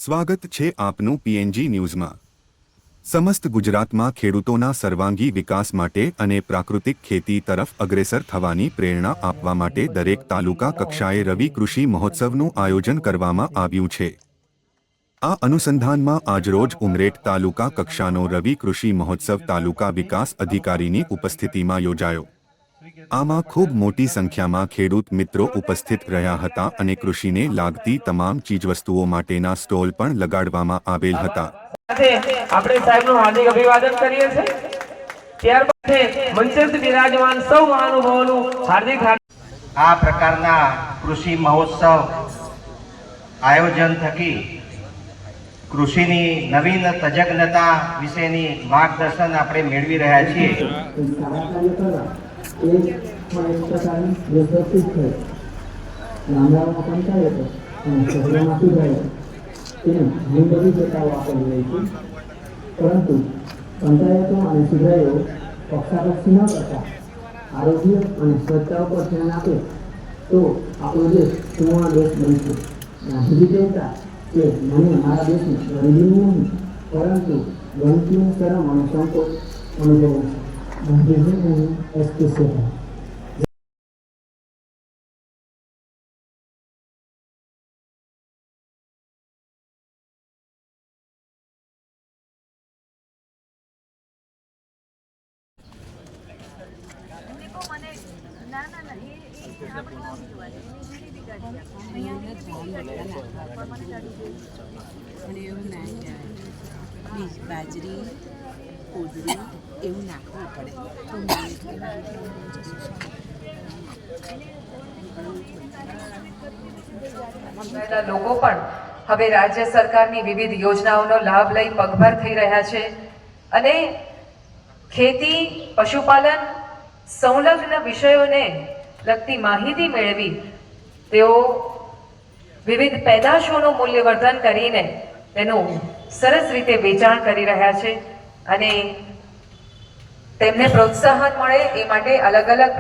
સ્વાગત છે આપનું પીએનજી ન્યૂઝમાં। સમસ્ત ગુજરાતમાં ખેડૂતોના સર્વાંગી વિકાસ માટે અને પ્રાકૃતિક ખેતી તરફ અગ્રેસર થવાની પ્રેરણા આપવા માટે દરેક તાલુકા કક્ષાએ રવિ કૃષિ મહોત્સવનું આયોજન કરવામાં આવ્યું છે। આ અનુસંધાનમાં આજરોજ ઉમરેઠ તાલુકા કક્ષાનો રવિ કૃષિ મહોત્સવ તાલુકા વિકાસ અધિકારીની ઉપસ્થિતિમાં યોજાયો। આમાં ખૂબ મોટી સંખ્યામાં ખેડૂત મિત્રો ઉપસ્થિત રહ્યા હતા અને કૃષિને લાગતી તમામ ચીજવસ્તુઓ માટેના સ્ટોલ પણ લગાડવામાં આવેલ હતા। આપણે સાહેબનું હાર્દિક અભિવાદન કરીએ છીએ। ત્યારબાદ મંચે બિરાજમાન સૌ મહાનુભાવોનું હાર્દિક આ પ્રકારના કૃષિ મહોત્સવ આયોજન થકી કૃષિની નવીન તજજ્ઞતા વિશેની માર્ગદર્શન આપણે મેળવી રહ્યા છીએ। एक प्रकार व्यवस्थित है गामडाओं पंचायतो शहरों सुधारे घणी बड़ी जताओ आपी रही थी, परंतु पंचायतों और सुधारीओ पक्षापक्षी न करता आरोग्य और स्वच्छता पर ध्यान आपे तो आपणो देश सुवर्ण देश बनशे। गांधीजी कहता कि मने मारा देश में गरीबीनुं नहीं परंतु गंदकीनुं शरम और संकोच अनुभवुं छे। गांधीजी ने एसपी से बाजरी कोदरी એવું નાખવું પડે તો લોકો પણ હવે રાજ્ય સરકારની વિવિધ યોજનાઓનો લાભ લઈ પગભર થઈ રહ્યા છે અને ખેતી પશુપાલન સંલગ્ન વિષયોને લગતી માહિતી મેળવી તેઓ વિવિધ પેદાશોનું મૂલ્યવર્ધન કરીને તેનું સરસ રીતે વેચાણ કરી રહ્યા છે અને તેમને પ્રોત્સાહન મળે એ માટે અલગ અલગ